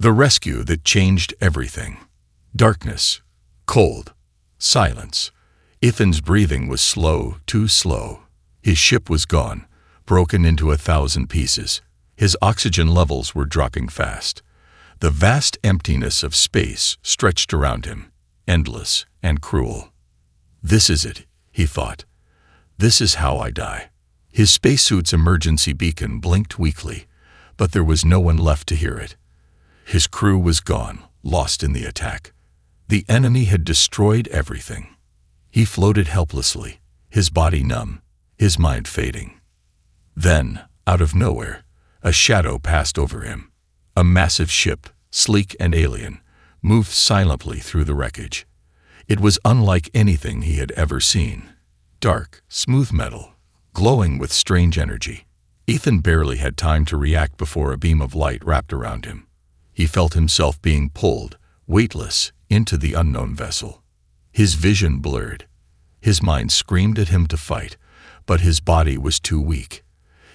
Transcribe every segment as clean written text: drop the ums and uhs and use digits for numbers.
The rescue that changed everything. Darkness, cold, silence. Ethan's breathing was slow, too slow. His ship was gone, broken into 1,000 pieces. His oxygen levels were dropping fast. The vast emptiness of space stretched around him, endless and cruel. This is it, he thought. This is how I die. His spacesuit's emergency beacon blinked weakly, but there was no one left to hear it. His crew was gone, lost in the attack. The enemy had destroyed everything. He floated helplessly, his body numb, his mind fading. Then, out of nowhere, a shadow passed over him. A massive ship, sleek and alien, moved silently through the wreckage. It was unlike anything he had ever seen. Dark, smooth metal, glowing with strange energy. Ethan barely had time to react before a beam of light wrapped around him. He felt himself being pulled, weightless, into the unknown vessel. His vision blurred. His mind screamed at him to fight, but his body was too weak.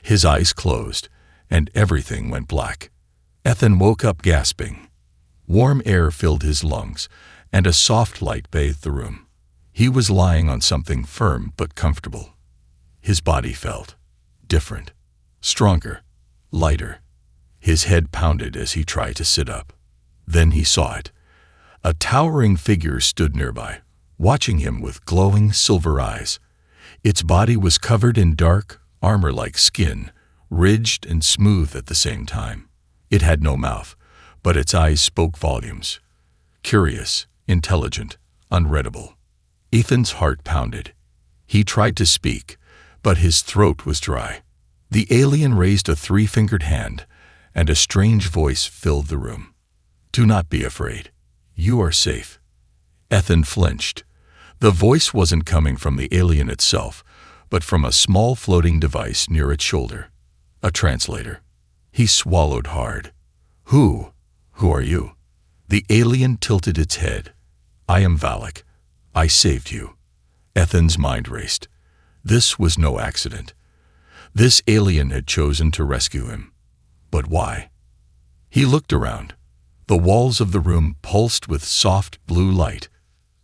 His eyes closed, and everything went black. Ethan woke up gasping. Warm air filled his lungs, and a soft light bathed the room. He was lying on something firm but comfortable. His body felt different, stronger, lighter. His head pounded as he tried to sit up. Then he saw it. A towering figure stood nearby, watching him with glowing silver eyes. Its body was covered in dark, armor-like skin, ridged and smooth at the same time. It had no mouth, but its eyes spoke volumes. Curious, intelligent, unreadable. Ethan's heart pounded. He tried to speak, but his throat was dry. The alien raised a 3-fingered hand, and a strange voice filled the room. "Do not be afraid. You are safe." Ethan flinched. The voice wasn't coming from the alien itself, but from a small floating device near its shoulder. A translator. He swallowed hard. Who are you?" The alien tilted its head. "I am Valak. I saved you." Ethan's mind raced. This was no accident. This alien had chosen to rescue him. But why? He looked around. The walls of the room pulsed with soft blue light.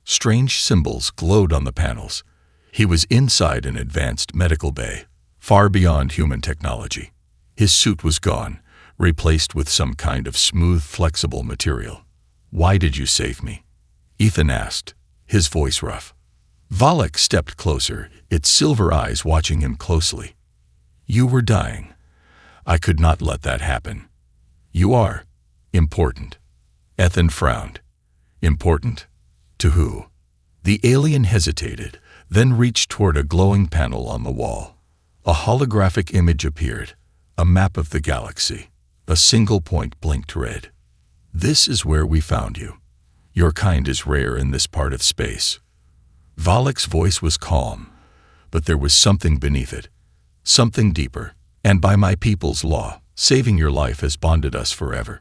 Strange symbols glowed on the panels. He was inside an advanced medical bay, far beyond human technology. His suit was gone, replaced with some kind of smooth, flexible material. "Why did you save me?" Ethan asked, his voice rough. Valak stepped closer, its silver eyes watching him closely. "You were dying. I could not let that happen. You are important." Ethan frowned. Important? To who? The alien hesitated, then reached toward a glowing panel on the wall. A holographic image appeared, a map of the galaxy. A single point blinked red. "This is where we found you. Your kind is rare in this part of space." Valak's voice was calm, but there was something beneath it, something deeper. "And by my people's law, saving your life has bonded us forever."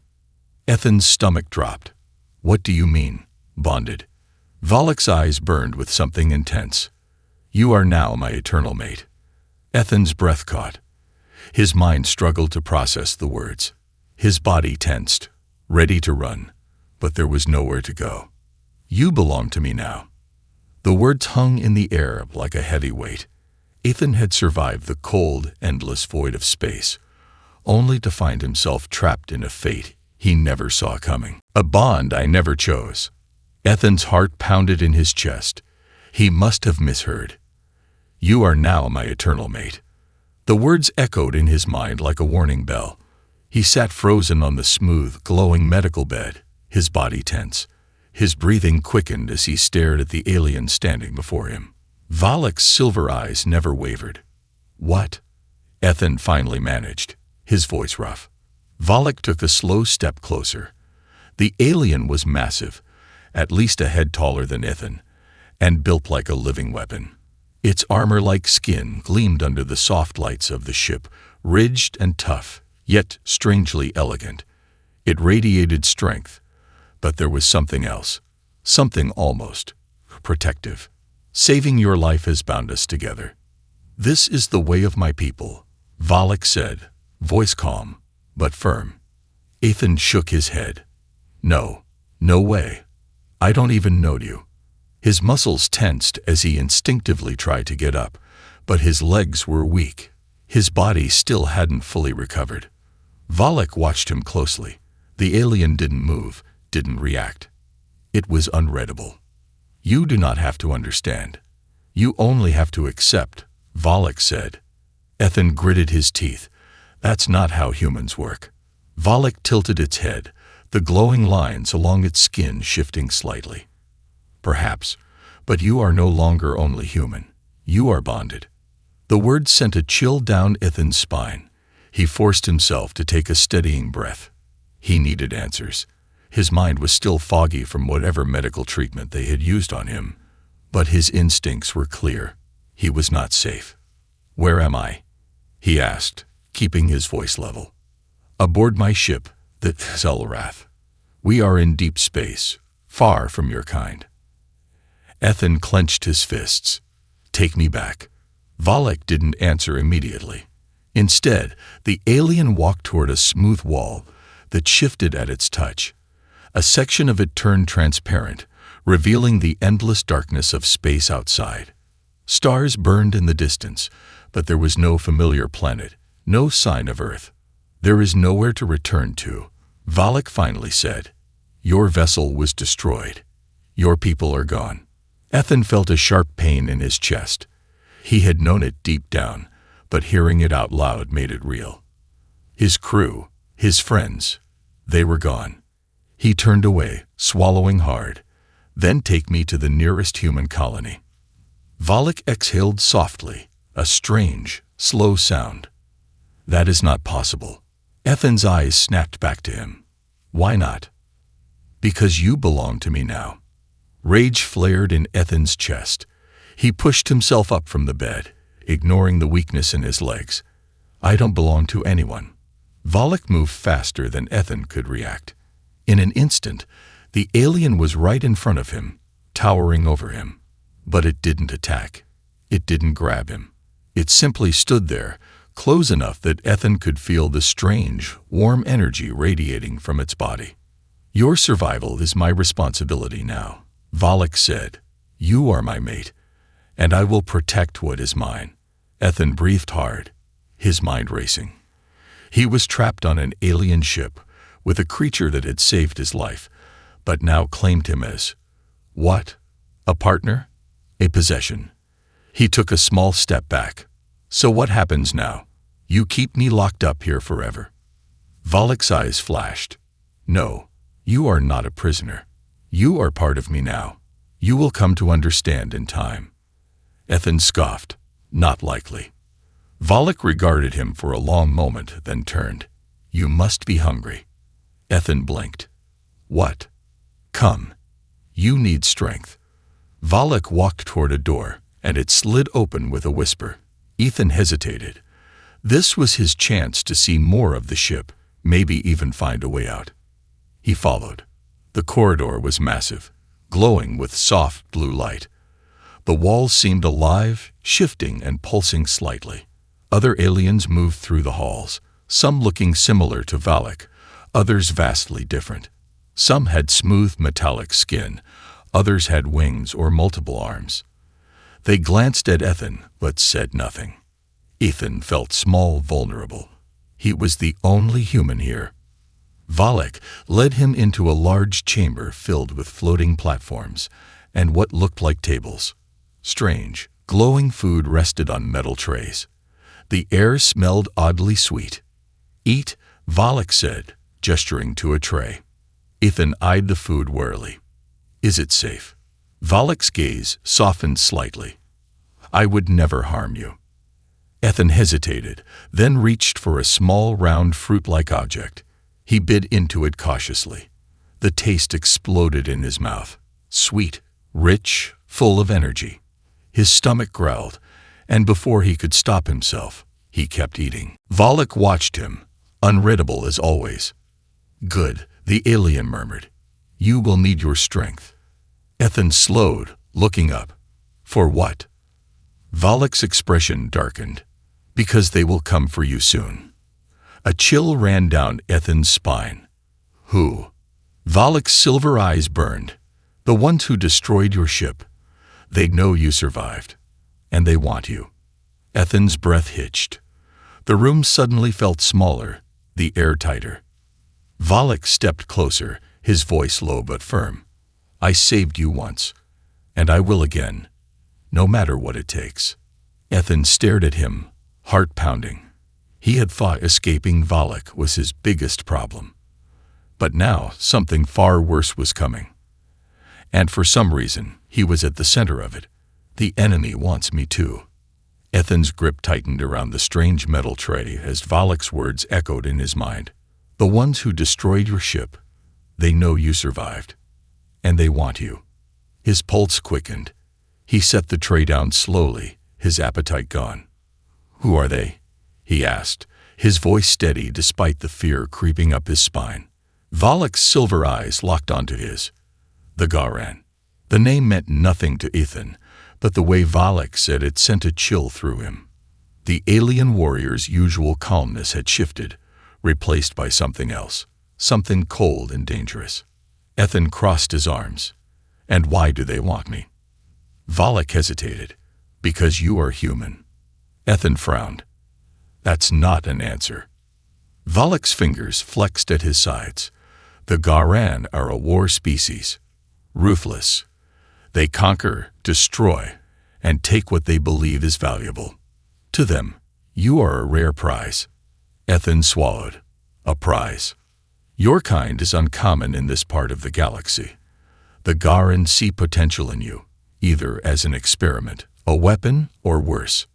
Ethan's stomach dropped. "What do you mean, bonded?" Valak's eyes burned with something intense. "You are now my eternal mate." Ethan's breath caught. His mind struggled to process the words. His body tensed, ready to run, but there was nowhere to go. "You belong to me now." The words hung in the air like a heavy weight. Ethan had survived the cold, endless void of space, only to find himself trapped in a fate he never saw coming. "A bond I never chose." Ethan's heart pounded in his chest. He must have misheard. "You are now my eternal mate." The words echoed in his mind like a warning bell. He sat frozen on the smooth, glowing medical bed, his body tense. His breathing quickened as he stared at the alien standing before him. Valak's silver eyes never wavered. "What?" Ethan finally managed, his voice rough. Valak took a slow step closer. The alien was massive, at least a head taller than Ethan, and built like a living weapon. Its armor-like skin gleamed under the soft lights of the ship, ridged and tough, yet strangely elegant. It radiated strength, but there was something else, something almost protective. "Saving your life has bound us together. This is the way of my people," Valak said, voice calm, but firm. Ethan shook his head. No, no way. I don't even know you. His muscles tensed as he instinctively tried to get up, but his legs were weak. His body still hadn't fully recovered. Valak watched him closely. The alien didn't move, didn't react. It was unreadable. You do not have to understand. You only have to accept, Valak said. Ethan gritted his teeth. That's not how humans work. Valak tilted its head, the glowing lines along its skin shifting slightly. Perhaps, but you are no longer only human. You are bonded. The words sent a chill down Ethan's spine. He forced himself to take a steadying breath. He needed answers. His mind was still foggy from whatever medical treatment they had used on him, but his instincts were clear. He was not safe. Where am I? He asked, keeping his voice level. Aboard my ship, the Zelrath. We are in deep space, far from your kind. Ethan clenched his fists. Take me back. Valak didn't answer immediately. Instead, the alien walked toward a smooth wall that shifted at its touch. A section of it turned transparent, revealing the endless darkness of space outside. Stars burned in the distance, but there was no familiar planet, no sign of Earth. There is nowhere to return to, Valak finally said. Your vessel was destroyed. Your people are gone. Ethan felt a sharp pain in his chest. He had known it deep down, but hearing it out loud made it real. His crew, his friends, they were gone. He turned away, swallowing hard. Then take me to the nearest human colony. Valak exhaled softly, a strange, slow sound. That is not possible. Ethan's eyes snapped back to him. Why not? Because you belong to me now. Rage flared in Ethan's chest. He pushed himself up from the bed, ignoring the weakness in his legs. I don't belong to anyone. Valak moved faster than Ethan could react. In an instant, the alien was right in front of him, towering over him. But it didn't attack. It didn't grab him. It simply stood there, close enough that Ethan could feel the strange, warm energy radiating from its body. Your survival is my responsibility now, Valak said. You are my mate, and I will protect what is mine. Ethan breathed hard, his mind racing. He was trapped on an alien ship with a creature that had saved his life, but now claimed him as, what? A partner? A possession. He took a small step back. So what happens now? You keep me locked up here forever. Valak's eyes flashed. No, you are not a prisoner. You are part of me now. You will come to understand in time. Ethan scoffed. Not likely. Valak regarded him for a long moment, then turned. You must be hungry. Ethan blinked. What? Come. You need strength. Valak walked toward a door, and it slid open with a whisper. Ethan hesitated. This was his chance to see more of the ship, maybe even find a way out. He followed. The corridor was massive, glowing with soft blue light. The walls seemed alive, shifting and pulsing slightly. Other aliens moved through the halls, some looking similar to Valak, others vastly different. Some had smooth metallic skin, others had wings or multiple arms. They glanced at Ethan, but said nothing. Ethan felt small, vulnerable. He was the only human here. Valak led him into a large chamber filled with floating platforms and what looked like tables. Strange, glowing food rested on metal trays. The air smelled oddly sweet. Eat, Valak said, gesturing to a tray. Ethan eyed the food warily. Is it safe? Valak's gaze softened slightly. I would never harm you. Ethan hesitated, then reached for a small, round, fruit-like object. He bit into it cautiously. The taste exploded in his mouth. Sweet, rich, full of energy. His stomach growled, and before he could stop himself, he kept eating. Valak watched him, unreadable as always. Good, the alien murmured. You will need your strength. Ethan slowed, looking up. For what? Valak's expression darkened. Because they will come for you soon. A chill ran down Ethan's spine. Who? Valak's silver eyes burned. The ones who destroyed your ship. They know you survived. And they want you. Ethan's breath hitched. The room suddenly felt smaller, the air tighter. Valak stepped closer, his voice low but firm. I saved you once, and I will again, no matter what it takes. Ethan stared at him, heart pounding. He had thought escaping Valak was his biggest problem. But now something far worse was coming. And for some reason, he was at the center of it. The enemy wants me too. Ethan's grip tightened around the strange metal tray as Valak's words echoed in his mind. The ones who destroyed your ship, they know you survived. And they want you. His pulse quickened. He set the tray down slowly, his appetite gone. Who are they? He asked, his voice steady despite the fear creeping up his spine. Valak's silver eyes locked onto his. The Garan. The name meant nothing to Ethan, but the way Valak said it sent a chill through him. The alien warrior's usual calmness had shifted, replaced by something else, something cold and dangerous. Ethan crossed his arms. And why do they want me? Valak hesitated. Because you are human. Ethan frowned. That's not an answer. Valak's fingers flexed at his sides. The Garan are a war species. Ruthless. They conquer, destroy, and take what they believe is valuable. To them, you are a rare prize. Ethan swallowed. A prize. Your kind is uncommon in this part of the galaxy. The Garan see potential in you, either as an experiment, a weapon, or worse.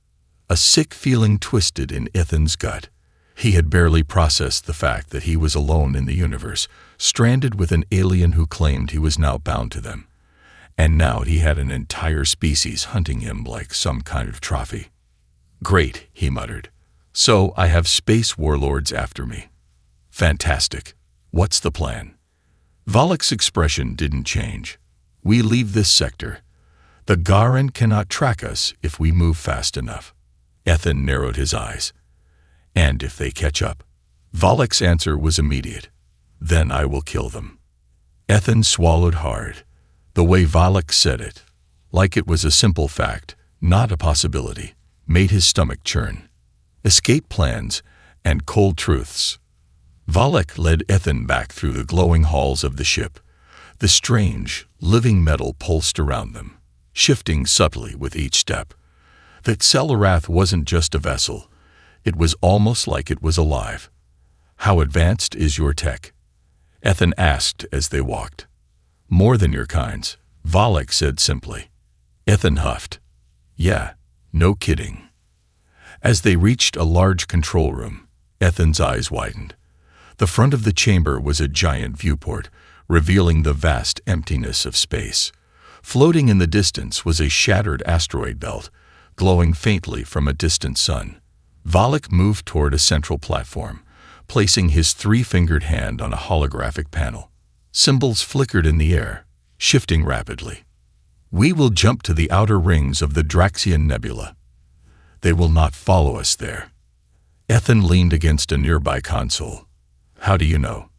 A sick feeling twisted in Ethan's gut. He had barely processed the fact that he was alone in the universe, stranded with an alien who claimed he was now bound to them. And now he had an entire species hunting him like some kind of trophy. Great, he muttered. So I have space warlords after me. Fantastic. What's the plan? Valak's expression didn't change. We leave this sector. The Garan cannot track us if we move fast enough. Ethan narrowed his eyes. And if they catch up? Valak's answer was immediate. Then I will kill them. Ethan swallowed hard. The way Valak said it, like it was a simple fact, not a possibility, made his stomach churn. Escape plans and cold truths. Valak led Ethan back through the glowing halls of the ship. The strange, living metal pulsed around them, shifting subtly with each step. That Celerath wasn't just a vessel. It was almost like it was alive. How advanced is your tech? Ethan asked as they walked. More than your kinds, Valak said simply. Ethan huffed. Yeah, no kidding. As they reached a large control room, Ethan's eyes widened. The front of the chamber was a giant viewport, revealing the vast emptiness of space. Floating in the distance was a shattered asteroid belt, glowing faintly from a distant sun. Valak moved toward a central platform, placing his three-fingered hand on a holographic panel. Symbols flickered in the air, shifting rapidly. We will jump to the outer rings of the Draxian Nebula. They will not follow us there. Ethan leaned against a nearby console. How do you know?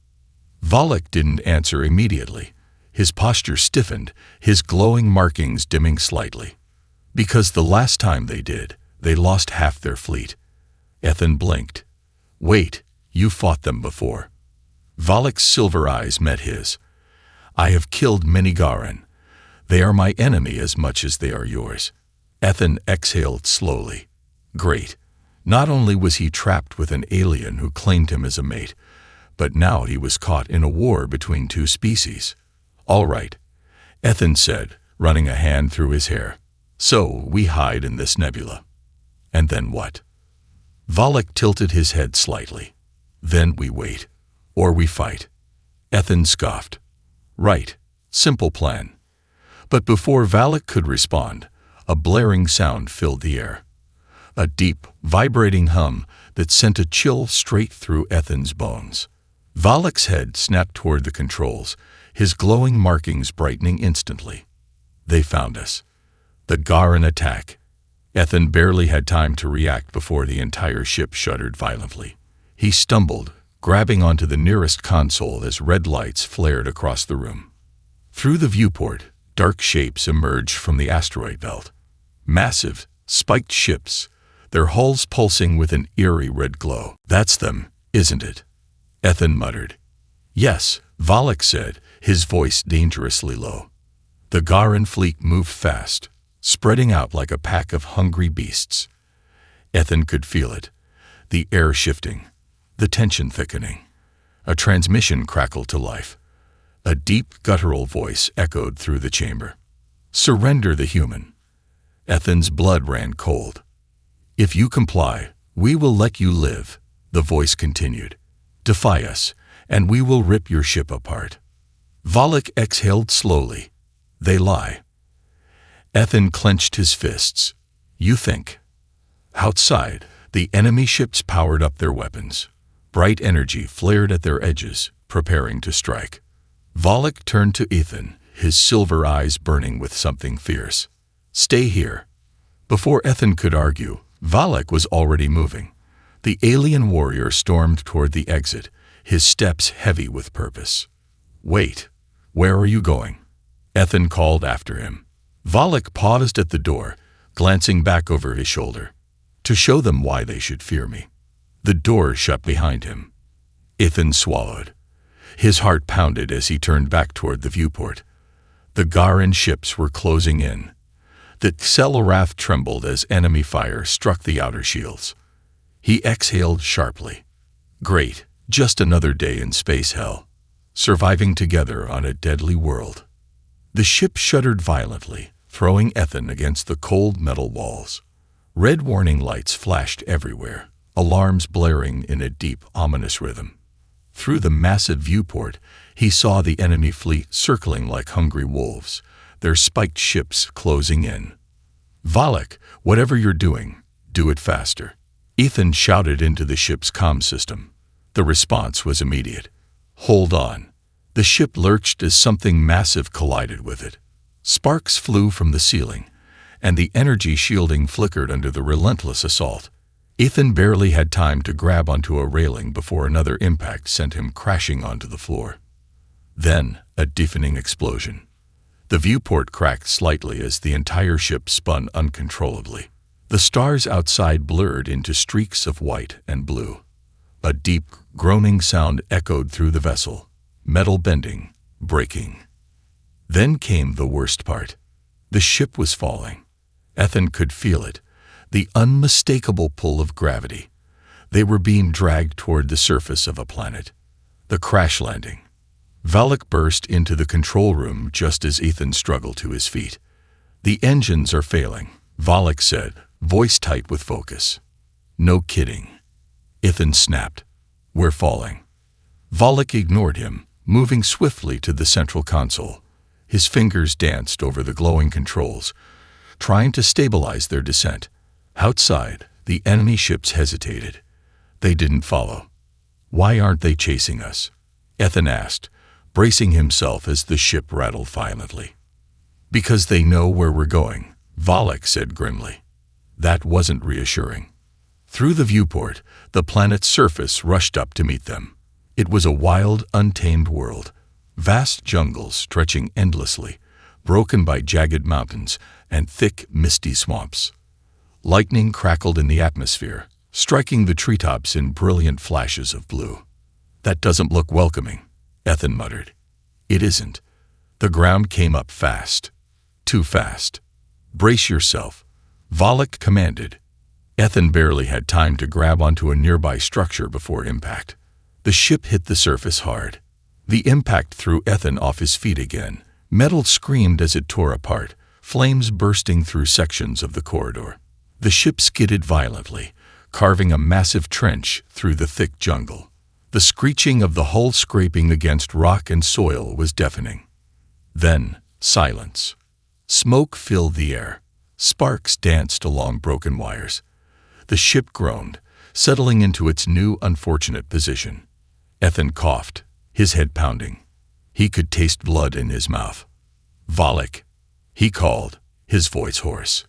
Valak didn't answer immediately. His posture stiffened, his glowing markings dimming slightly. Because the last time they did, they lost half their fleet. Ethan blinked. Wait, you fought them before. Valak's silver eyes met his. I have killed many Garan. They are my enemy as much as they are yours. Ethan exhaled slowly. Great. Not only was he trapped with an alien who claimed him as a mate, but now he was caught in a war between two species. All right, Ethan said, running a hand through his hair. So we hide in this nebula. And then what? Valak tilted his head slightly. Then we wait. Or we fight. Ethan scoffed. Right. Simple plan. But before Valak could respond, a blaring sound filled the air. A deep, vibrating hum that sent a chill straight through Ethan's bones. Valak's head snapped toward the controls, his glowing markings brightening instantly. They found us. The Garan attack. Ethan barely had time to react before the entire ship shuddered violently. He stumbled, grabbing onto the nearest console as red lights flared across the room. Through the viewport, dark shapes emerged from the asteroid belt. Massive, spiked ships, their hulls pulsing with an eerie red glow. "That's them, isn't it?" Ethan muttered. "Yes," Valak said, his voice dangerously low. The Garan fleet moved fast, spreading out like a pack of hungry beasts. Ethan could feel it, the air shifting, the tension thickening. A transmission crackled to life. A deep, guttural voice echoed through the chamber. "Surrender the human." Ethan's blood ran cold. "If you comply, we will let you live," the voice continued. "Defy us, and we will rip your ship apart." Valak exhaled slowly. "They lie." Ethan clenched his fists. "You think?" Outside, the enemy ships powered up their weapons. Bright energy flared at their edges, preparing to strike. Valak turned to Ethan, his silver eyes burning with something fierce. "Stay here." Before Ethan could argue, Valak was already moving. The alien warrior stormed toward the exit, his steps heavy with purpose. "Wait. Where are you going?" Ethan called after him. Valak paused at the door, glancing back over his shoulder. "To show them why they should fear me." The door shut behind him. Ethan swallowed. His heart pounded as he turned back toward the viewport. The Garan ships were closing in. The Xel'Arath trembled as enemy fire struck the outer shields. He exhaled sharply. Great, just another day in space hell. Surviving together on a deadly world. The ship shuddered violently, throwing Ethan against the cold metal walls. Red warning lights flashed everywhere, alarms blaring in a deep, ominous rhythm. Through the massive viewport, he saw the enemy fleet circling like hungry wolves, their spiked ships closing in. "Valak, whatever you're doing, do it faster." Ethan shouted into the ship's comm system. The response was immediate. "Hold on." The ship lurched as something massive collided with it. Sparks flew from the ceiling, and the energy shielding flickered under the relentless assault. Ethan barely had time to grab onto a railing before another impact sent him crashing onto the floor. Then, a deafening explosion. The viewport cracked slightly as the entire ship spun uncontrollably. The stars outside blurred into streaks of white and blue. A deep, groaning sound echoed through the vessel, metal bending, breaking. Then came the worst part. The ship was falling. Ethan could feel it, the unmistakable pull of gravity. They were being dragged toward the surface of a planet. The crash landing. Valak burst into the control room just as Ethan struggled to his feet. "The engines are failing," Valak said, voice tight with focus. "No kidding." Ethan snapped. "We're falling." Valak ignored him, moving swiftly to the central console. His fingers danced over the glowing controls, trying to stabilize their descent. Outside, the enemy ships hesitated. They didn't follow. "Why aren't they chasing us?" Ethan asked, bracing himself as the ship rattled violently. "Because they know where we're going," Valak said grimly. That wasn't reassuring. Through the viewport, the planet's surface rushed up to meet them. It was a wild, untamed world. Vast jungles stretching endlessly, broken by jagged mountains and thick, misty swamps. Lightning crackled in the atmosphere, striking the treetops in brilliant flashes of blue. "That doesn't look welcoming," Ethan muttered. "It isn't." The ground came up fast. Too fast. "Brace yourself," Valak commanded. Ethan barely had time to grab onto a nearby structure before impact. The ship hit the surface hard. The impact threw Ethan off his feet again. Metal screamed as it tore apart, flames bursting through sections of the corridor. The ship skidded violently, carving a massive trench through the thick jungle. The screeching of the hull scraping against rock and soil was deafening. Then, silence. Smoke filled the air. Sparks danced along broken wires. The ship groaned, settling into its new unfortunate position. Ethan coughed, his head pounding. He could taste blood in his mouth. "Valak," he called, his voice hoarse.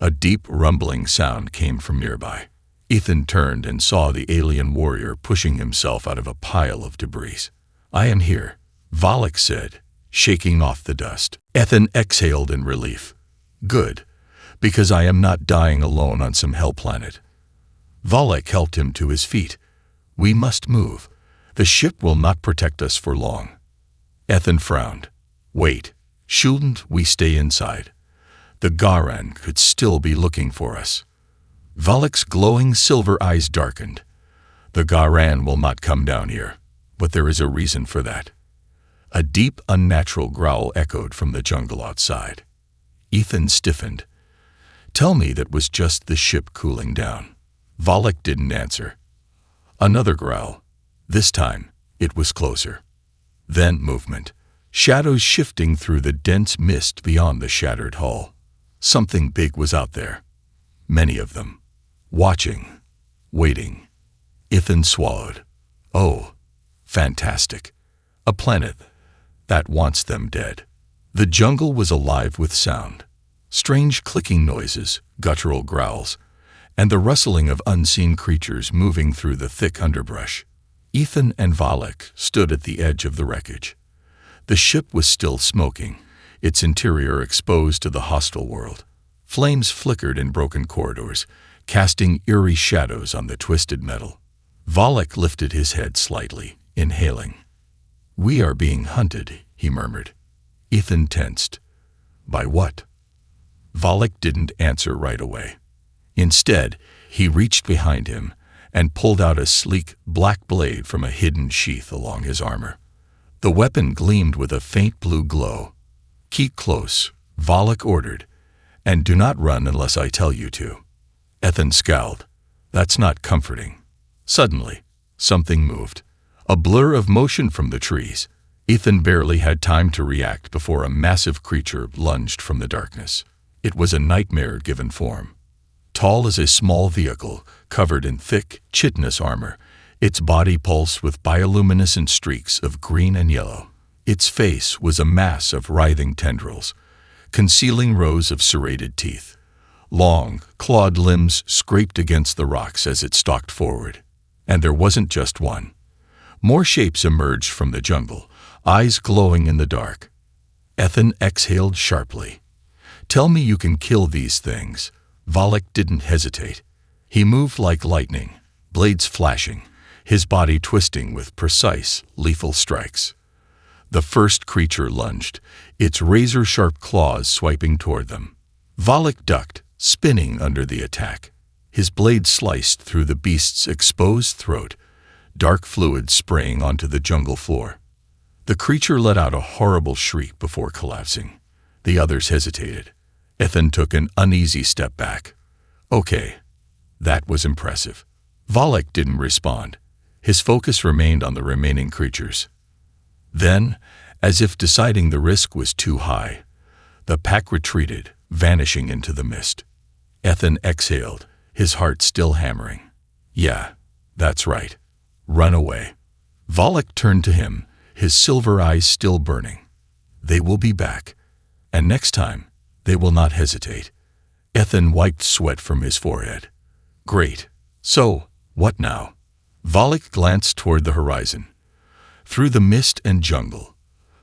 A deep rumbling sound came from nearby. Ethan turned and saw the alien warrior pushing himself out of a pile of debris. "I am here," Valak said, shaking off the dust. Ethan exhaled in relief. "Good, because I am not dying alone on some hell planet." Valak helped him to his feet. "We must move. The ship will not protect us for long." Ethan frowned. "Wait, shouldn't we stay inside? The Garan could still be looking for us." Valak's glowing silver eyes darkened. "The Garan will not come down here, but there is a reason for that." A deep, unnatural growl echoed from the jungle outside. Ethan stiffened. "Tell me that was just the ship cooling down." Valak didn't answer. Another growl. This time, it was closer. Then movement. Shadows shifting through the dense mist beyond the shattered hull. Something big was out there. Many of them. Watching. Waiting. Ethan swallowed. Oh, fantastic. A planet that wants them dead. The jungle was alive with sound. Strange clicking noises, guttural growls, and the rustling of unseen creatures moving through the thick underbrush. Ethan and Valak stood at the edge of the wreckage. The ship was still smoking, its interior exposed to the hostile world. Flames flickered in broken corridors, casting eerie shadows on the twisted metal. Valak lifted his head slightly, inhaling. "We are being hunted," he murmured. Ethan tensed. "By what?" Valak didn't answer right away. Instead, he reached behind him and pulled out a sleek, black blade from a hidden sheath along his armor. The weapon gleamed with a faint blue glow. "Keep close," Valak ordered, "and do not run unless I tell you to." Ethan scowled. "That's not comforting." Suddenly, something moved. A blur of motion from the trees. Ethan barely had time to react before a massive creature lunged from the darkness. It was a nightmare given form. Tall as a small vehicle, covered in thick, chitinous armor, its body pulsed with bioluminescent streaks of green and yellow. Its face was a mass of writhing tendrils, concealing rows of serrated teeth. Long, clawed limbs scraped against the rocks as it stalked forward. And there wasn't just one. More shapes emerged from the jungle, eyes glowing in the dark. Ethan exhaled sharply. "Tell me you can kill these things." Valak didn't hesitate. He moved like lightning, blades flashing, his body twisting with precise, lethal strikes. The first creature lunged, its razor-sharp claws swiping toward them. Valak ducked, spinning under the attack. His blade sliced through the beast's exposed throat, dark fluid spraying onto the jungle floor. The creature let out a horrible shriek before collapsing. The others hesitated. Ethan took an uneasy step back. "Okay, that was impressive." Valak didn't respond. His focus remained on the remaining creatures. Then, as if deciding the risk was too high, the pack retreated, vanishing into the mist. Ethan exhaled, his heart still hammering. "Yeah, that's right. Run away." Valak turned to him, his silver eyes still burning. "They will be back, and next time, they will not hesitate." Ethan wiped sweat from his forehead. "Great. So, what now?" Valak glanced toward the horizon. Through the mist and jungle,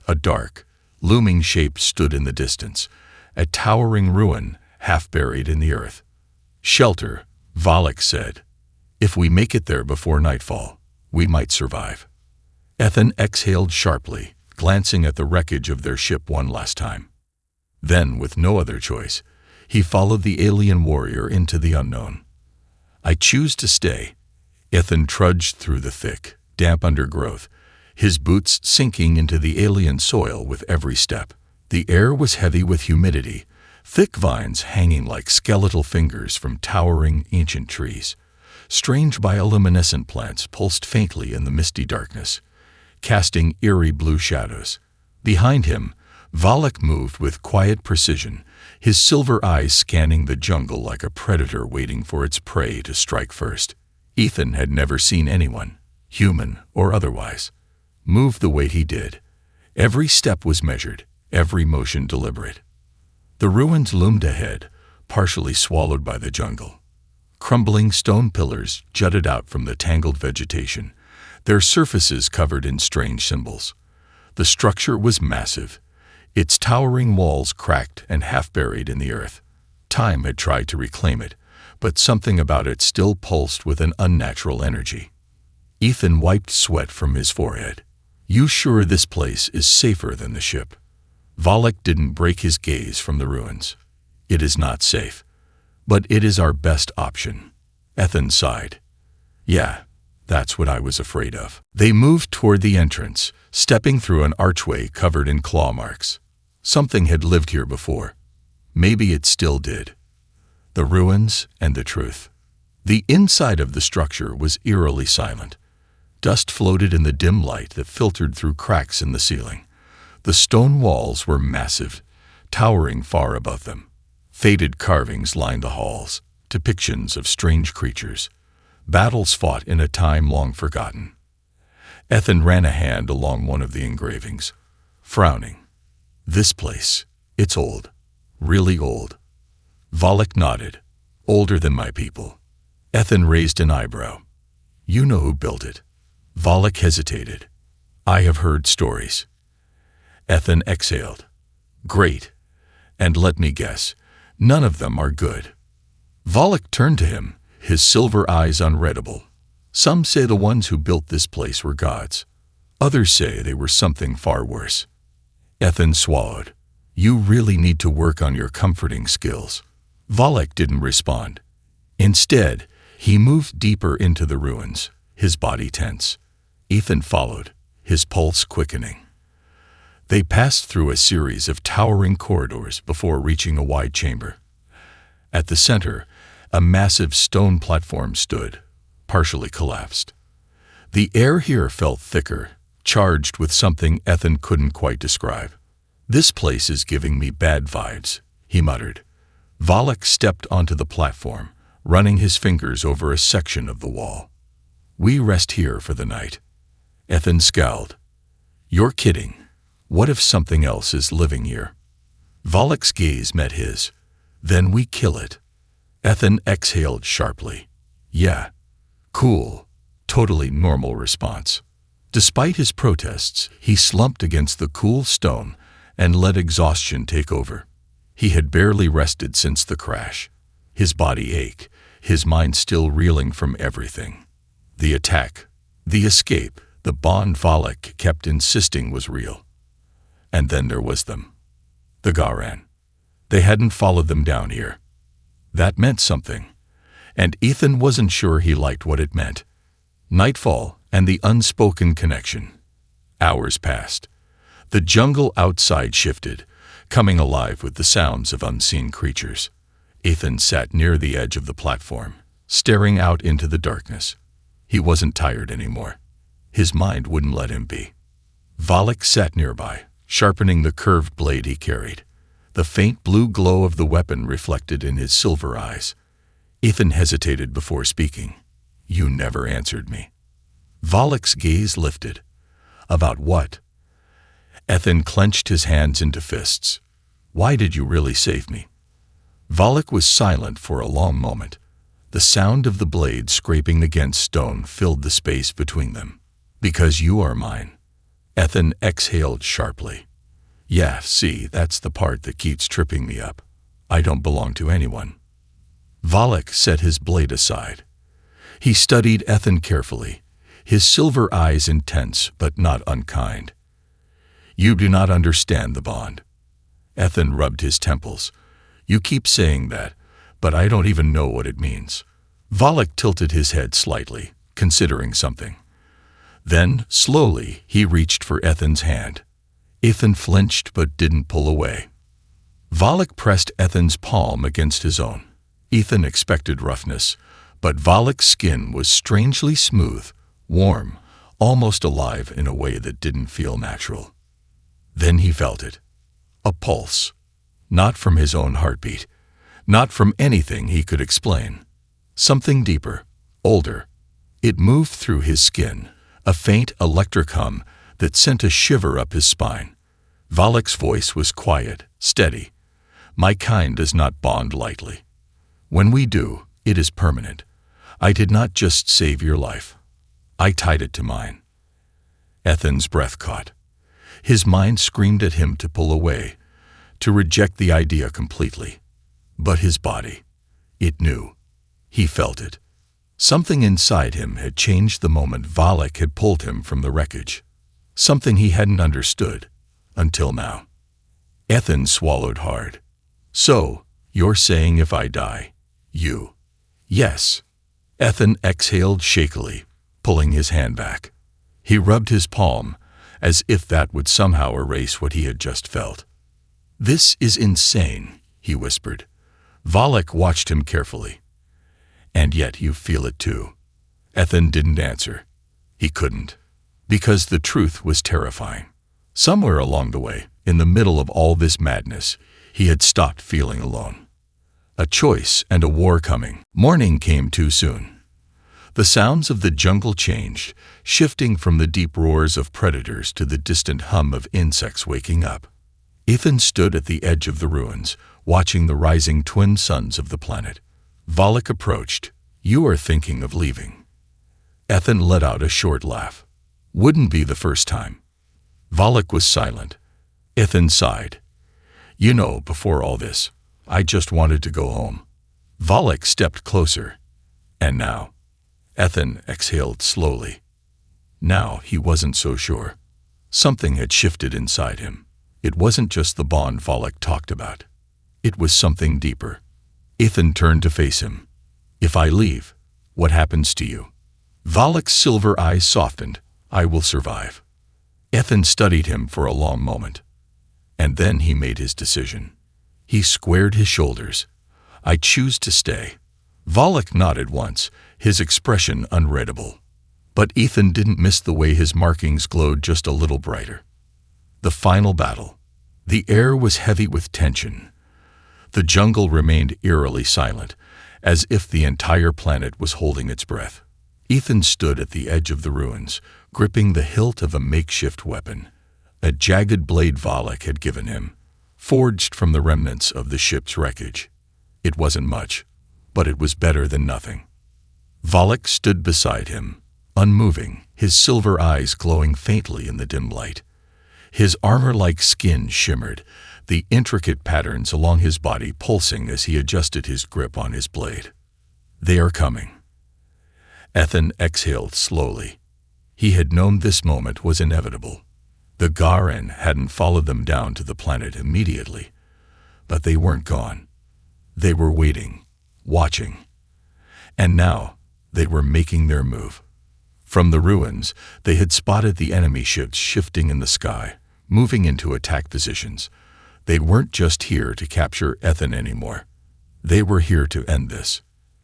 a dark, looming shape stood in the distance, a towering ruin half buried in the earth. "Shelter," Valak said. "If we make it there before nightfall, we might survive." Ethan exhaled sharply, glancing at the wreckage of their ship one last time. Then, with no other choice, he followed the alien warrior into the unknown. "I choose to stay." Ethan trudged through the thick, damp undergrowth, his boots sinking into the alien soil with every step. The air was heavy with humidity, thick vines hanging like skeletal fingers from towering ancient trees. Strange bioluminescent plants pulsed faintly in the misty darkness, casting eerie blue shadows. Behind him, Valak moved with quiet precision, his silver eyes scanning the jungle like a predator waiting for its prey to strike first. Ethan had never seen anyone, human or otherwise, move the way he did. Every step was measured, every motion deliberate. The ruins loomed ahead, partially swallowed by the jungle. Crumbling stone pillars jutted out from the tangled vegetation, their surfaces covered in strange symbols. The structure was massive, its towering walls cracked and half-buried in the earth. Time had tried to reclaim it, but something about it still pulsed with an unnatural energy. Ethan wiped sweat from his forehead. "You sure this place is safer than the ship?" Valak didn't break his gaze from the ruins. "It is not safe, but it is our best option." Ethan sighed. "Yeah, that's what I was afraid of." They moved toward the entrance, stepping through an archway covered in claw marks. Something had lived here before. Maybe it still did. The ruins and the truth. The inside of the structure was eerily silent. Dust floated in the dim light that filtered through cracks in the ceiling. The stone walls were massive, towering far above them. Faded carvings lined the halls, depictions of strange creatures, battles fought in a time long forgotten. Ethan ran a hand along one of the engravings, frowning. "This place, it's old, really old." Valak nodded. "Older than my people." Ethan raised an eyebrow. "You know who built it?" Valak hesitated. "I have heard stories." Ethan exhaled. "Great. And let me guess, none of them are good." Valak turned to him, his silver eyes unreadable. "Some say the ones who built this place were gods. Others say they were something far worse." Ethan swallowed. "You really need to work on your comforting skills." Valak didn't respond. Instead, he moved deeper into the ruins, his body tense. Ethan followed, his pulse quickening. They passed through a series of towering corridors before reaching a wide chamber. At the center, a massive stone platform stood, partially collapsed. The air here felt thicker, charged with something Ethan couldn't quite describe. "This place is giving me bad vibes," he muttered. Valak stepped onto the platform, running his fingers over a section of the wall. "We rest here for the night." Ethan scowled. "You're kidding. What if something else is living here?" Valak's gaze met his. "Then we kill it." Ethan exhaled sharply. "Yeah. Cool. Totally normal response." Despite his protests, he slumped against the cool stone and let exhaustion take over. He had barely rested since the crash. His body ached, his mind still reeling from everything. The attack, the escape, the bond Valak kept insisting was real. And then there was them. The Garan. They hadn't followed them down here. That meant something, and Ethan wasn't sure he liked what it meant. Nightfall and the unspoken connection. Hours passed. The jungle outside shifted, coming alive with the sounds of unseen creatures. Ethan sat near the edge of the platform, staring out into the darkness. He wasn't tired anymore. His mind wouldn't let him be. Valak sat nearby, sharpening the curved blade he carried. The faint blue glow of the weapon reflected in his silver eyes. Ethan hesitated before speaking. "You never answered me." Valak's gaze lifted. "About what?" Ethan clenched his hands into fists. "Why did you really save me?" Valak was silent for a long moment. The sound of the blade scraping against stone filled the space between them. "Because you are mine." Ethan exhaled sharply. "Yeah, see, that's the part that keeps tripping me up. I don't belong to anyone." Valak set his blade aside. He studied Ethan carefully, his silver eyes intense but not unkind. "You do not understand the bond." Ethan rubbed his temples. "You keep saying that, but I don't even know what it means." Valak tilted his head slightly, considering something. Then, slowly, he reached for Ethan's hand. Ethan flinched but didn't pull away. Valak pressed Ethan's palm against his own. Ethan expected roughness, but Valak's skin was strangely smooth, warm, almost alive in a way that didn't feel natural. Then he felt it. A pulse. Not from his own heartbeat. Not from anything he could explain. Something deeper, older. It moved through his skin, a faint electric hum that sent a shiver up his spine. Valak's voice was quiet, steady. "My kind does not bond lightly. When we do, It is permanent. I did not just save your life. I tied it to mine." Ethan's breath caught. His mind screamed at him to pull away, to reject the idea completely. But his body, it knew. He felt it. Something inside him had changed the moment Valak had pulled him from the wreckage. Something he hadn't understood until now. Ethan swallowed hard. "So, you're saying if I die, you—" "Yes." Ethan exhaled shakily, pulling his hand back. He rubbed his palm, as if that would somehow erase what he had just felt. "This is insane," he whispered. Valak watched him carefully. "And yet you feel it too." Ethan didn't answer. He couldn't. Because the truth was terrifying. Somewhere along the way, in the middle of all this madness, he had stopped feeling alone. A choice and a war coming. Morning came too soon. The sounds of the jungle changed, shifting from the deep roars of predators to the distant hum of insects waking up. Ethan stood at the edge of the ruins, watching the rising twin suns of the planet. Valak approached. "You are thinking of leaving." Ethan let out a short laugh. "Wouldn't be the first time." Valak was silent. Ethan sighed. "You know, before all this, I just wanted to go home." Valak stepped closer. "And now?" Ethan exhaled slowly. Now he wasn't so sure. Something had shifted inside him. It wasn't just the bond Valak talked about. It was something deeper. Ethan turned to face him. "If I leave, what happens to you?" Valak's silver eyes softened. "I will survive." Ethan studied him for a long moment. And then he made his decision. He squared his shoulders. "I choose to stay." Valak nodded once, his expression unreadable. But Ethan didn't miss the way his markings glowed just a little brighter. The final battle. The air was heavy with tension. The jungle remained eerily silent, as if the entire planet was holding its breath. Ethan stood at the edge of the ruins, gripping the hilt of a makeshift weapon, a jagged blade Valak had given him, forged from the remnants of the ship's wreckage. It wasn't much, but it was better than nothing. Valak stood beside him, unmoving, his silver eyes glowing faintly in the dim light. His armor-like skin shimmered, the intricate patterns along his body pulsing as he adjusted his grip on his blade. "They are coming." Ethan exhaled slowly. He had known this moment was inevitable. The Garen hadn't followed them down to the planet immediately, but they weren't gone. They were waiting, watching. And now they were making their move. From the ruins, they had spotted the enemy ships shifting in the sky, moving into attack positions. They weren't just here to capture Ethan anymore. They were here to end this.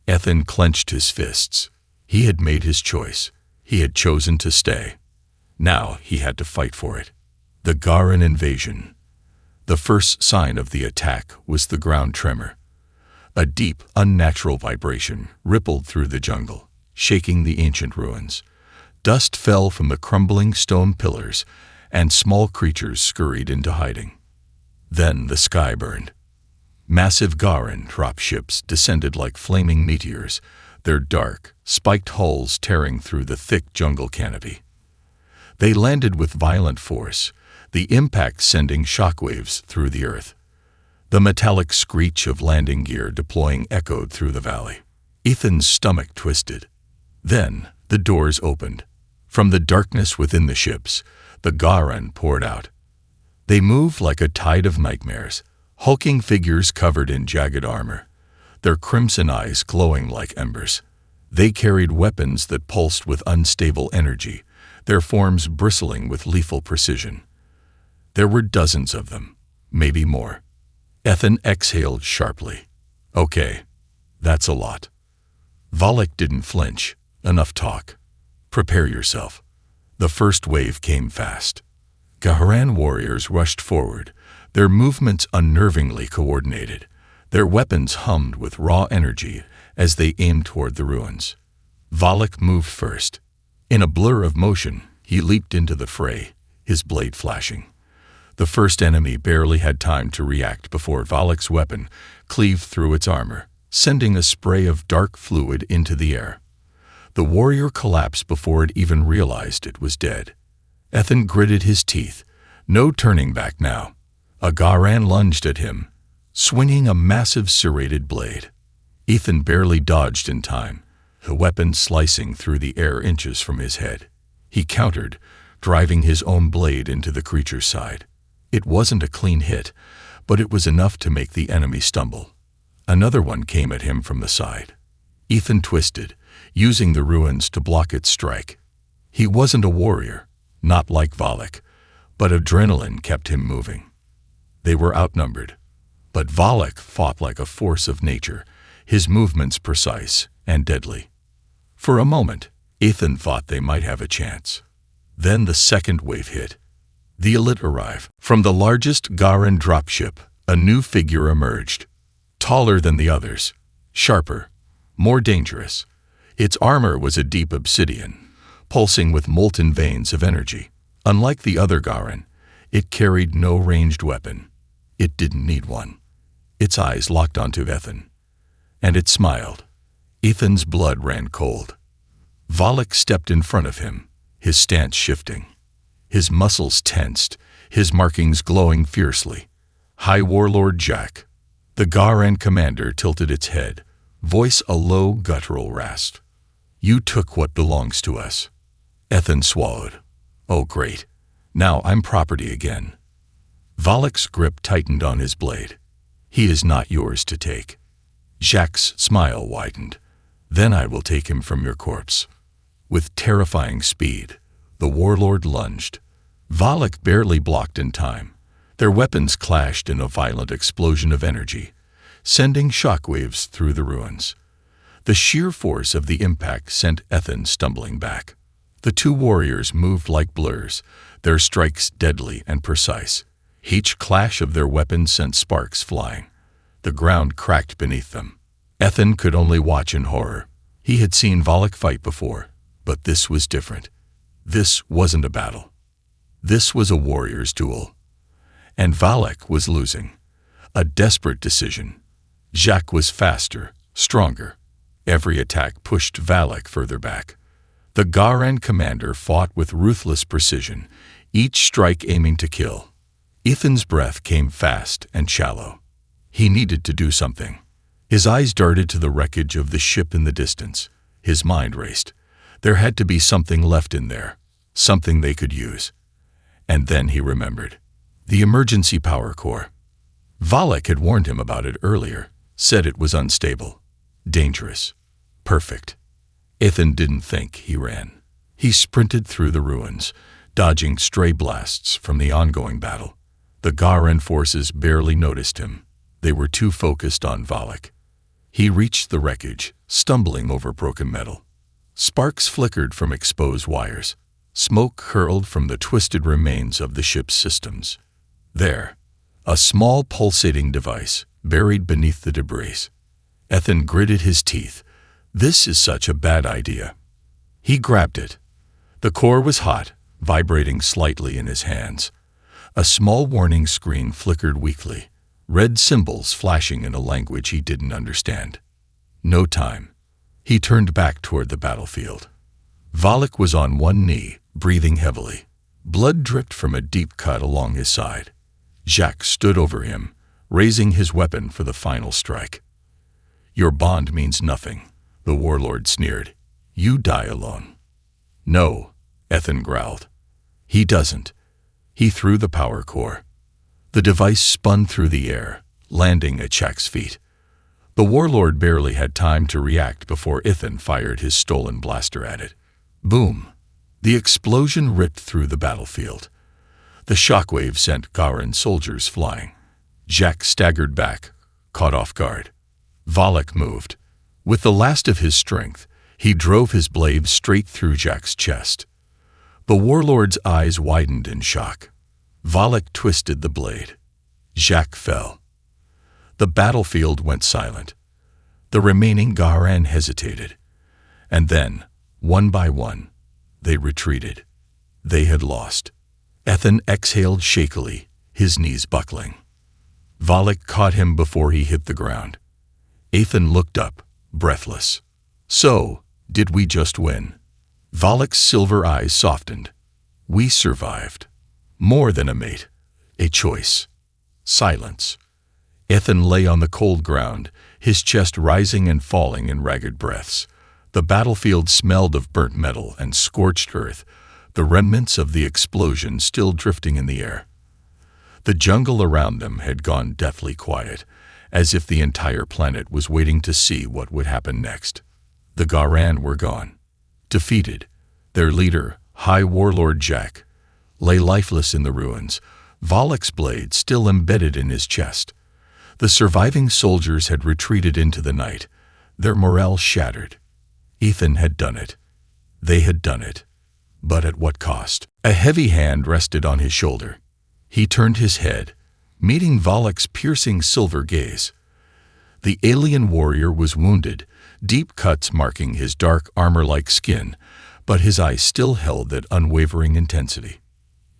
Ethan clenched his fists. He had made his choice. He had chosen to stay. Now he had to fight for it. The Garen invasion. The first sign of the attack was the ground tremor. A deep, unnatural vibration rippled through the jungle, shaking the ancient ruins. Dust fell from the crumbling stone pillars, and small creatures scurried into hiding. Then the sky burned. Massive Garen dropships descended like flaming meteors, their dark, spiked hulls tearing through the thick jungle canopy. They landed with violent force, the impact sending shockwaves through the earth. The metallic screech of landing gear deploying echoed through the valley. Ethan's stomach twisted. Then the doors opened. From the darkness within the ships, the Garen poured out. They moved like a tide of nightmares, hulking figures covered in jagged armor, their crimson eyes glowing like embers. They carried weapons that pulsed with unstable energy, their forms bristling with lethal precision. There were dozens of them, maybe more. Ethan exhaled sharply. "Okay, that's a lot." Valak didn't flinch. "Enough talk. Prepare yourself." The first wave came fast. Garen warriors rushed forward, their movements unnervingly coordinated. Their weapons hummed with raw energy as they aimed toward the ruins. Valak moved first. In a blur of motion, he leaped into the fray, his blade flashing. The first enemy barely had time to react before Valak's weapon cleaved through its armor, sending a spray of dark fluid into the air. The warrior collapsed before it even realized it was dead. Ethan gritted his teeth. No turning back now. A Garan lunged at him, swinging a massive serrated blade. Ethan barely dodged in time, the weapon slicing through the air inches from his head. He countered, driving his own blade into the creature's side. It wasn't a clean hit, but it was enough to make the enemy stumble. Another one came at him from the side. Ethan twisted, using the ruins to block its strike. He wasn't a warrior, not like Valak, but adrenaline kept him moving. They were outnumbered, but Valak fought like a force of nature, his movements precise and deadly. For a moment, Ethan thought they might have a chance. Then the second wave hit. The elite arrived. From the largest Garan dropship, a new figure emerged. Taller than the others, sharper, more dangerous. Its armor was a deep obsidian, pulsing with molten veins of energy. Unlike the other Garan, it carried no ranged weapon. It didn't need one. Its eyes locked onto Ethan, and it smiled. Ethan's blood ran cold. Valak stepped in front of him, his stance shifting. His muscles tensed, his markings glowing fiercely. High Warlord Jack. The Garan commander tilted its head, voice a low guttural rasp. You took what belongs to us. Ethan swallowed. Oh great, now I'm property again. Valak's grip tightened on his blade. He is not yours to take. Jack's smile widened. Then I will take him from your corpse. With terrifying speed, the warlord lunged. Valak barely blocked in time. Their weapons clashed in a violent explosion of energy, sending shockwaves through the ruins. The sheer force of the impact sent Ethan stumbling back. The two warriors moved like blurs, their strikes deadly and precise. Each clash of their weapons sent sparks flying. The ground cracked beneath them. Ethan could only watch in horror. He had seen Valak fight before, but this was different. This wasn't a battle. This was a warrior's duel. And Valak was losing. A desperate decision. Jack was faster, stronger. Every attack pushed Valak further back. The Garan commander fought with ruthless precision, each strike aiming to kill. Ethan's breath came fast and shallow. He needed to do something. His eyes darted to the wreckage of the ship in the distance. His mind raced. There had to be something left in there, something they could use. And then he remembered. The emergency power core. Valak had warned him about it earlier, said it was unstable, dangerous, perfect. Ethan didn't think, he ran. He sprinted through the ruins, dodging stray blasts from the ongoing battle. The Garan forces barely noticed him. They were too focused on Valak. He reached the wreckage, stumbling over broken metal. Sparks flickered from exposed wires. Smoke curled from the twisted remains of the ship's systems. There, a small pulsating device buried beneath the debris. Ethan gritted his teeth. This is such a bad idea. He grabbed it. The core was hot, vibrating slightly in his hands. A small warning screen flickered weakly, red symbols flashing in a language he didn't understand. No time. He turned back toward the battlefield. Valak was on one knee, breathing heavily. Blood dripped from a deep cut along his side. Jack stood over him, raising his weapon for the final strike. Your bond means nothing, the warlord sneered. You die alone. No, Ethan growled. He doesn't. He threw the power core. The device spun through the air, landing at Jack's feet. The warlord barely had time to react before Ethan fired his stolen blaster at it. Boom! The explosion ripped through the battlefield. The shockwave sent Garan soldiers flying. Jack staggered back, caught off guard. Valak moved. With the last of his strength, he drove his blade straight through Jack's chest. The warlord's eyes widened in shock. Valak twisted the blade. Jack fell. The battlefield went silent. The remaining Garan hesitated. And then, one by one, they retreated. They had lost. Ethan exhaled shakily, his knees buckling. Valak caught him before he hit the ground. Ethan looked up, breathless. So, did we just win? Valak's silver eyes softened. We survived. More than a mate. A choice. Silence. Ethan lay on the cold ground, his chest rising and falling in ragged breaths. The battlefield smelled of burnt metal and scorched earth, the remnants of the explosion still drifting in the air. The jungle around them had gone deathly quiet, as if the entire planet was waiting to see what would happen next. The Garan were gone. Defeated. Their leader, High Warlord Jack, lay lifeless in the ruins, Valak's blade still embedded in his chest. The surviving soldiers had retreated into the night, their morale shattered. Ethan had done it. They had done it. But at what cost? A heavy hand rested on his shoulder. He turned his head, meeting Valak's piercing silver gaze. The alien warrior was wounded, deep cuts marking his dark armor-like skin, but his eyes still held that unwavering intensity.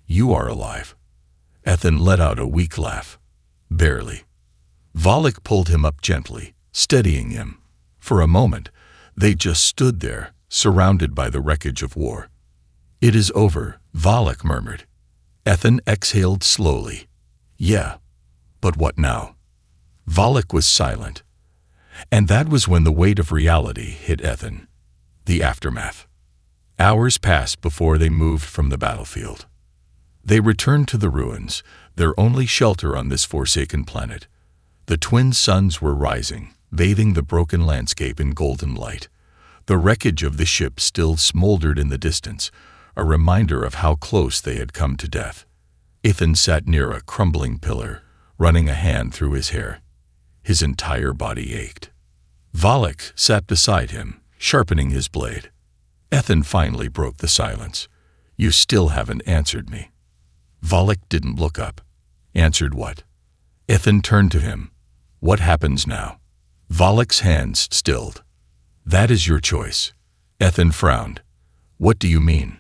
You are alive. Ethan let out a weak laugh. Barely. Valak pulled him up gently, steadying him. For a moment, they just stood there, surrounded by the wreckage of war. It is over, Valak murmured. Ethan exhaled slowly. Yeah, but what now? Valak was silent. And that was when the weight of reality hit Ethan. The aftermath. Hours passed before they moved from the battlefield. They returned to the ruins, their only shelter on this forsaken planet. The twin suns were rising, bathing the broken landscape in golden light. The wreckage of the ship still smoldered in the distance, a reminder of how close they had come to death. Ethan sat near a crumbling pillar, running a hand through his hair. His entire body ached. Valak sat beside him, sharpening his blade. Ethan finally broke the silence. You still haven't answered me. Valak didn't look up. Answered what? Ethan turned to him. What happens now? Valak's hands stilled. That is your choice. Ethan frowned. What do you mean?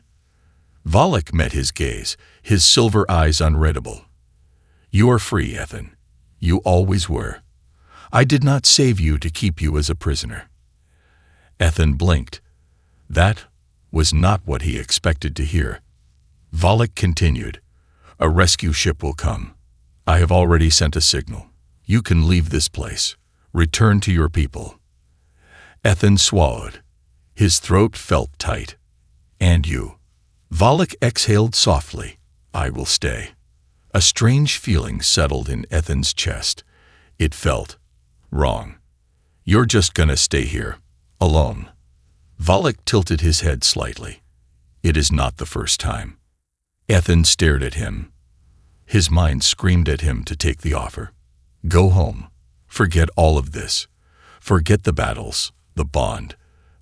Valak met his gaze, his silver eyes unreadable. You are free, Ethan. You always were. I did not save you to keep you as a prisoner. Ethan blinked. That was not what he expected to hear. Valak continued. A rescue ship will come. I have already sent a signal. You can leave this place. Return to your people. Ethan swallowed. His throat felt tight. And you? Valak exhaled softly. I will stay. A strange feeling settled in Ethan's chest. It felt wrong. You're just gonna stay here, alone. Valak tilted his head slightly. It is not the first time. Ethan stared at him. His mind screamed at him to take the offer. Go home. Forget all of this. Forget the battles, the bond,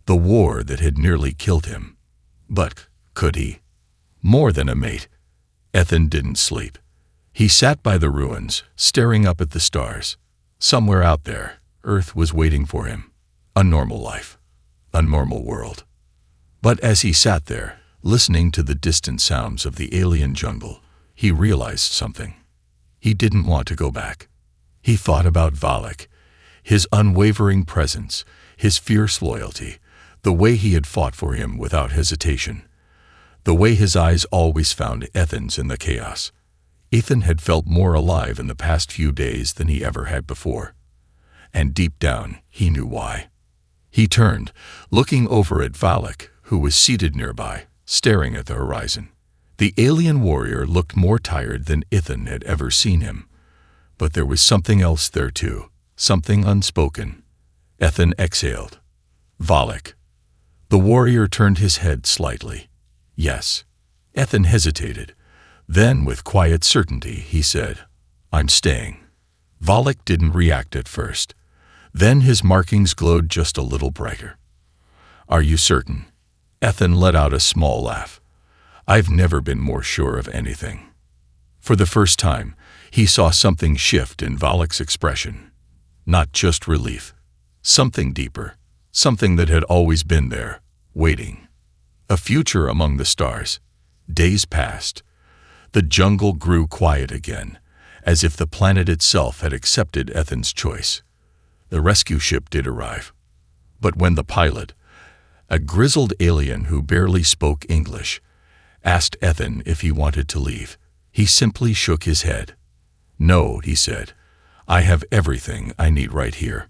the war that had nearly killed him. But could he? More than a mate. Ethan didn't sleep. He sat by the ruins, staring up at the stars. Somewhere out there, Earth was waiting for him. A normal life. A normal world. But as he sat there, listening to the distant sounds of the alien jungle, he realized something. He didn't want to go back. He thought about Valak, his unwavering presence, his fierce loyalty, the way he had fought for him without hesitation, the way his eyes always found Ethan's in the chaos. Ethan had felt more alive in the past few days than he ever had before. And deep down, he knew why. He turned, looking over at Valak, who was seated nearby, staring at the horizon. The alien warrior looked more tired than Ethan had ever seen him. But there was something else there too, something unspoken. Ethan exhaled. Valak. The warrior turned his head slightly. Yes. Ethan hesitated. Then, with quiet certainty, he said, I'm staying. Valak didn't react at first. Then his markings glowed just a little brighter. Are you certain? Ethan let out a small laugh. I've never been more sure of anything. For the first time, he saw something shift in Valak's expression. Not just relief. Something deeper. Something that had always been there, waiting. A future among the stars. Days passed. The jungle grew quiet again, as if the planet itself had accepted Ethan's choice. The rescue ship did arrive. But when the pilot, a grizzled alien who barely spoke English, asked Ethan if he wanted to leave, he simply shook his head. "No," he said. "I have everything I need right here."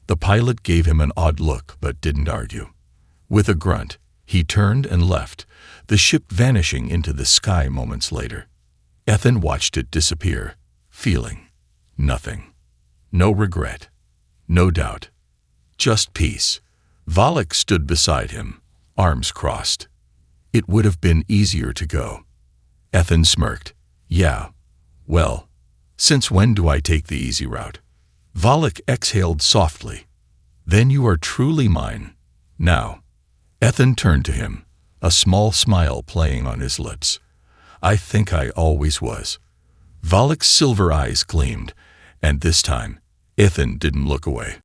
The pilot gave him an odd look but didn't argue. With a grunt, he turned and left, the ship vanishing into the sky moments later. Ethan watched it disappear, feeling nothing. No regret. No doubt. Just peace. Valak stood beside him, arms crossed. It would have been easier to go. Ethan smirked. "Yeah. Well, since when do I take the easy route?" Valak exhaled softly. "Then you are truly mine. Now." Ethan turned to him, a small smile playing on his lips. "I think I always was." Valak's silver eyes gleamed, and this time, Ethan didn't look away.